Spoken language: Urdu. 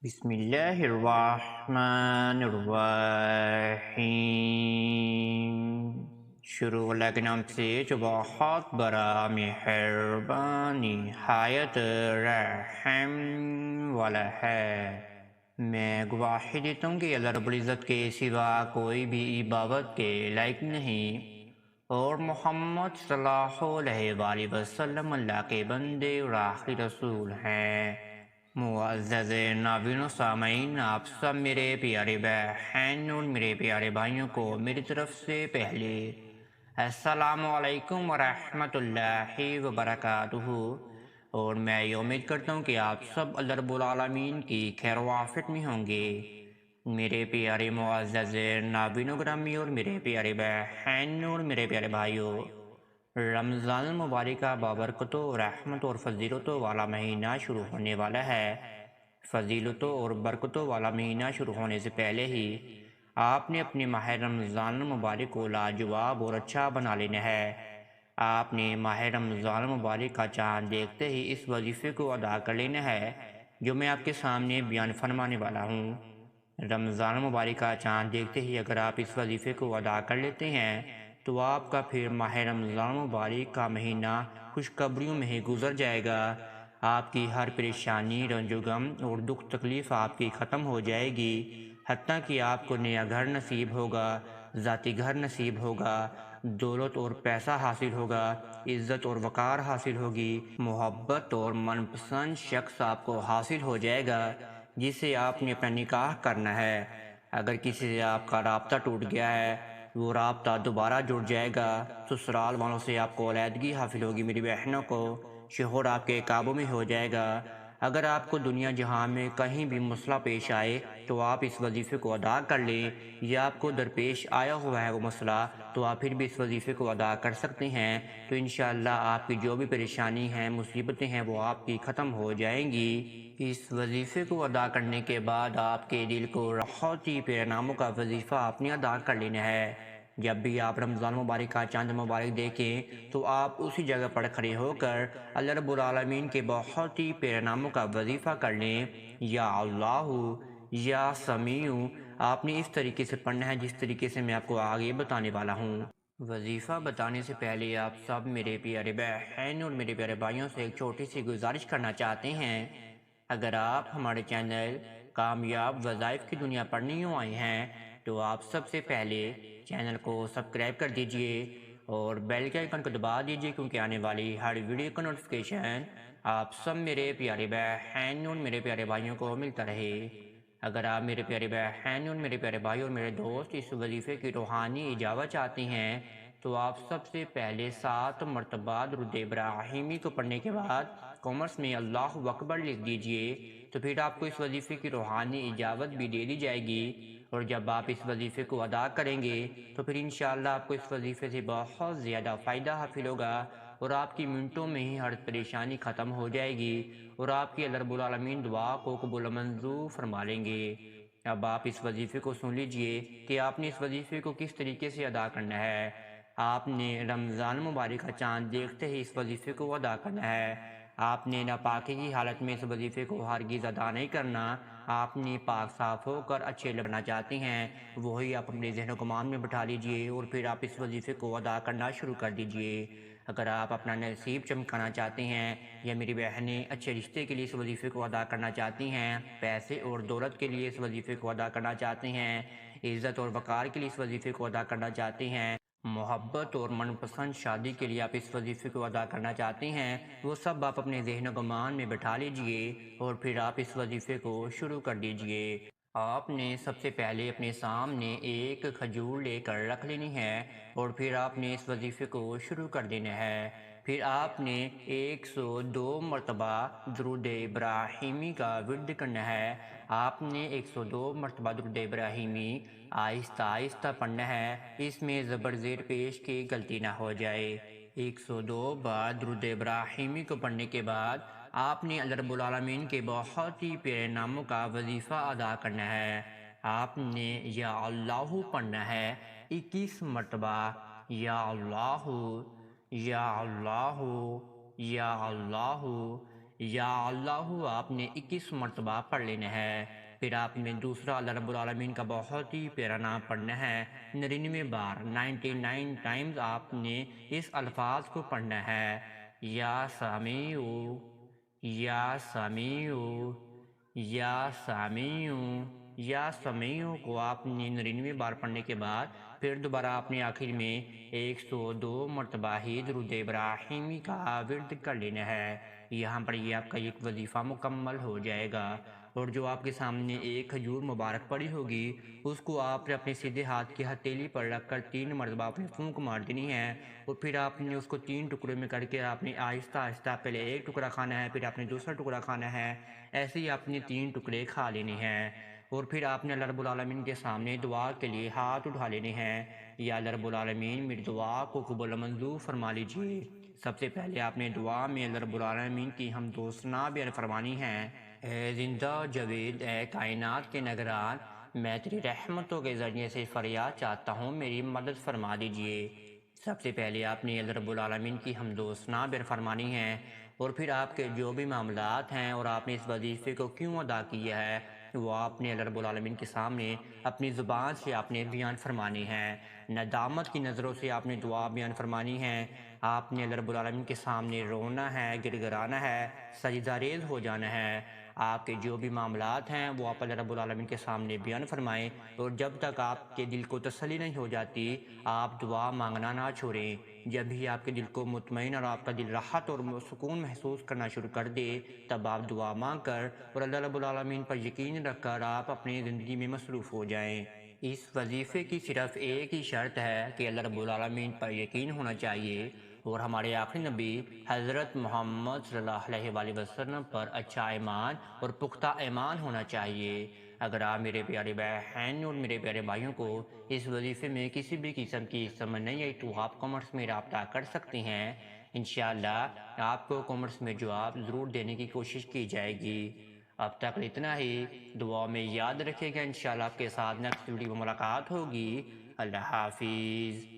بسم اللہ الرحمن الرحیم۔ شروع اللہ کے نام سے جو بہت بڑا مہربان نہایت رحم والا ہے۔ میں گواہی دیتا ہوں کہ اللہ رب العزت کے سوا کوئی بھی عبادت کے لائق نہیں، اور محمد صلی اللہ علیہ وآلہ وسلم اللہ کے بندے اور آخری رسول ہیں۔ معزز ناظرین و سامعین، آپ سب میرے پیارے بہن اور میرے پیارے بھائیوں کو میری طرف سے پہلے السلام علیکم ورحمۃ اللہ وبرکاتہ، اور میں یہ امید کرتا ہوں کہ آپ سب اللہ رب العالمین کی خیر و عافیت میں ہوں گے۔ میرے پیارے معزز ناظرین و گرامی اور میرے پیارے بہن اور میرے پیارے بھائیوں، رمضان المبارک کا بابرکتوں رحمت اور فضیلتوں والا مہینہ شروع ہونے والا ہے۔ فضیلتوں اور برکتوں والا مہینہ شروع ہونے سے پہلے ہی آپ نے اپنے ماہ رمضان المبارک کو لاجواب اور اچھا بنا لینا ہے۔ آپ نے ماہ رمضان المبارک کا چاند دیکھتے ہی اس وظیفے کو ادا کر لینا ہے جو میں آپ کے سامنے بیان فرمانے والا ہوں۔ رمضان المبارک کا چاند دیکھتے ہی اگر آپ اس وظیفے کو ادا کر لیتے ہیں تو آپ کا پھر ماہ رمضان مبارک کا مہینہ خوشخبریوں میں ہی گزر جائے گا۔ آپ کی ہر پریشانی، رنج و غم اور دکھ تکلیف آپ کی ختم ہو جائے گی، حتیٰ کہ آپ کو نیا گھر نصیب ہوگا، ذاتی گھر نصیب ہوگا، دولت اور پیسہ حاصل ہوگا، عزت اور وقار حاصل ہوگی، محبت اور من پسند شخص آپ کو حاصل ہو جائے گا جس سے آپ نے اپنا نکاح کرنا ہے۔ اگر کسی سے آپ کا رابطہ ٹوٹ گیا ہے، وہ رابطہ دوبارہ جڑ جائے گا۔ سسرال والوں سے آپ کو علیحدگی حاصل ہوگی میری بہنوں کو، شوہر آپ کے قابو میں ہو جائے گا۔ اگر آپ کو دنیا جہاں میں کہیں بھی مسئلہ پیش آئے تو آپ اس وظیفے کو ادا کر لیں، یا آپ کو درپیش آیا ہوا ہے وہ مسئلہ تو آپ پھر بھی اس وظیفے کو ادا کر سکتے ہیں، تو انشاءاللہ آپ کی جو بھی پریشانی ہیں، مصیبتیں ہیں، وہ آپ کی ختم ہو جائیں گی۔ اس وظیفے کو ادا کرنے کے بعد آپ کے دل کو راحت پیرناموں کا وظیفہ آپ نے ادا کر لینا ہے۔ جب بھی آپ رمضان مبارک کا چاند مبارک دیکھیں تو آپ اسی جگہ پر کھڑے ہو کر اللہ رب العالمین کے بہت ہی پیارے ناموں کا وظیفہ کر لیں۔ یا اللہ، یا سمیع، آپ نے اس طریقے سے پڑھنا ہے جس طریقے سے میں آپ کو آگے بتانے والا ہوں۔ وظیفہ بتانے سے پہلے آپ سب میرے پیارے بہن اور میرے پیارے بھائیوں سے ایک چھوٹی سی گزارش کرنا چاہتے ہیں۔ اگر آپ ہمارے چینل کامیاب وظائف کی دنیا پر نیو آئے ہیں تو آپ سب سے پہلے چینل کو سبسکرائب کر دیجئے اور بیل کے آئیکن کو دبا دیجئے، کیونکہ آنے والی ہر ویڈیو کا نوٹیفیکیشن آپ سب میرے پیارے بہن اور میرے پیارے بھائیوں کو ملتا رہے۔ اگر آپ میرے پیارے بہن اور میرے پیارے بھائی اور میرے دوست اس وظیفے کی روحانی اجابت چاہتے ہیں تو آپ سب سے پہلے 7 مرتبہ درود ابراہیمی کو پڑھنے کے بعد کامنٹس میں اللہ اکبر لکھ دیجئے، تو پھر آپ کو اس وظیفے کی روحانی اجابت بھی دے دی جائے گی۔ اور جب آپ اس وظیفے کو ادا کریں گے تو پھر انشاءاللہ آپ کو اس وظیفے سے بہت زیادہ فائدہ حاصل ہوگا، اور آپ کی منٹوں میں ہی ہر پریشانی ختم ہو جائے گی، اور آپ کی اللہ رب العالمین دعا کو قبول و منظور فرما لیں گے۔ اب آپ اس وظیفے کو سن لیجئے کہ آپ نے اس وظیفے کو کس طریقے سے ادا کرنا ہے۔ آپ نے رمضان مبارک کا چاند دیکھتے ہی اس وظیفے کو ادا کرنا ہے۔ آپ نے ناپاکی کی حالت میں اس وظیفے کو ہرگز ادا نہیں کرنا۔ آپ نے پاک صاف ہو کر اچھے لگنا چاہتے ہیں، وہی آپ اپنے ذہن و گمان میں بٹھا لیجئے اور پھر آپ اس وظیفے کو ادا کرنا شروع کر دیجئے۔ اگر آپ اپنا نصیب چمکانا چاہتے ہیں، یا میری بہنیں اچھے رشتے کے لیے اس وظیفے کو ادا کرنا چاہتی ہیں، پیسے اور دولت کے لیے اس وظیفے کو ادا کرنا چاہتے ہیں، عزت اور وقار کے لیے اس وظیفے کو ادا کرنا چاہتے ہیں، محبت اور من پسند شادی کے لیے آپ اس وظیفے کو ادا کرنا چاہتے ہیں، وہ سب آپ اپنے ذہن و گمان میں بٹھا لیجئے اور پھر آپ اس وظیفے کو شروع کر دیجئے۔ آپ نے سب سے پہلے اپنے سامنے ایک کھجور لے کر رکھ لینی ہے اور پھر آپ نے اس وظیفے کو شروع کر دینا ہے۔ پھر آپ نے 102 مرتبہ درود ابراہیمی کا ورد کرنا ہے۔ آپ نے 102 مرتبہ درود ابراہیمی آہستہ آہستہ پڑھنا ہے، اس میں زبر زیر پیش کی غلطی نہ ہو جائے۔ 102 بار درود ابراہیمی کو پڑھنے کے بعد آپ نے اللہ رب العالمین کے بہت ہی پیارے ناموں کا وظیفہ ادا کرنا ہے۔ آپ نے یا اللہ پڑھنا ہے 21 مرتبہ، یا اللہ، یا اللہ، یا اللہ، یا اللہ آپ نے 21 مرتبہ پڑھ لینا ہے۔ پھر آپ نے دوسرا اللہ رب العالمین کا بہت ہی پیارا نام پڑھنا ہے 99 بار، 99 ٹائمز آپ نے اس الفاظ کو پڑھنا ہے۔ یا سمیع، یا سمیع، یا سمیع، یا سمیع کو آپ نے 99 بار پڑھنے کے بعد پھر دوبارہ اپنے آخر میں 102 مرتبہ ہی درود ابراہیمی کا ورد کر لینا ہے۔ یہاں پر یہ آپ کا ایک وظیفہ مکمل ہو جائے گا، اور جو آپ کے سامنے ایک کھجور مبارک پڑی ہوگی اس کو آپ نے اپنے سیدھے ہاتھ کی ہتھیلی پر رکھ کر 3 مرتبہ اپنے پھونک مار دینی ہے، اور پھر آپ نے اس کو 3 ٹکڑے میں کر کے آپ نے آہستہ آہستہ پہلے ایک ٹکڑا کھانا ہے، پھر آپ نے دوسرا ٹکڑا کھانا ہے، ایسے ہی آپ نے 3 ٹکڑے کھا لینے ہیں۔ اور پھر آپ نے اللہ رب العالمین کے سامنے دعا کے لیے ہاتھ اٹھا لینے ہیں۔ یا اللہ رب العالمین میری دعا کو قبول و منظور فرما لیجیے۔ سب سے پہلے آپ نے دعا میں اللہ رب العالمین کی حمد و ثنا بیان فرمانی ہے۔ اے زندہ جاوید، اے کائنات کے نگران، میں تیری رحمتوں کے ذریعے سے فریاد چاہتا ہوں، میری مدد فرما دیجیے۔ سب سے پہلے آپ نے اللہ رب العالمین کی حمد و ثنا بیان فرمانی ہے، اور پھر آپ کے جو بھی معاملات ہیں اور آپ نے اس وظیفے کو کیوں ادا کیا ہے وہ آپ نے اللہ رب العالمین کے سامنے اپنی زبان سے آپ نے بیان فرمانی ہے۔ ندامت کی نظروں سے آپ نے دعا بیان فرمانی ہے۔ آپ نے اللہ رب العالمین کے سامنے رونا ہے، گر گرانا ہے، سجدہ ریز ہو جانا ہے۔ آپ کے جو بھی معاملات ہیں وہ آپ اللہ رب العالمین کے سامنے بیان فرمائیں، اور جب تک آپ کے دل کو تسلی نہیں ہو جاتی آپ دعا مانگنا نہ چھوڑیں۔ جب ہی آپ کے دل کو مطمئن اور آپ کا دل راحت اور سکون محسوس کرنا شروع کر دے تب آپ دعا مانگ کر اور اللہ رب العالمین پر یقین رکھ کر آپ اپنی زندگی میں مصروف ہو جائیں۔ اس وظیفے کی صرف ایک ہی شرط ہے کہ اللہ رب العالمین پر یقین ہونا چاہیے، اور ہمارے آخری نبی حضرت محمد صلی اللہ علیہ وآلہ وسلم پر اچھا ایمان اور پختہ ایمان ہونا چاہیے۔ اگر آپ میرے پیارے بہن اور میرے پیارے بھائیوں کو اس وظیفے میں کسی بھی قسم کی سمجھ نہیں آئی تو آپ کامنٹس میں رابطہ کر سکتے ہیں۔ انشاءاللہ آپ کو کامنٹس میں جواب ضرور دینے کی کوشش کی جائے گی۔ اب تک اتنا ہی، دعا میں یاد رکھے گا، انشاءاللہ آپ کے ساتھ نیکسٹ ویڈیو میں ملاقات ہوگی۔ اللہ حافظ۔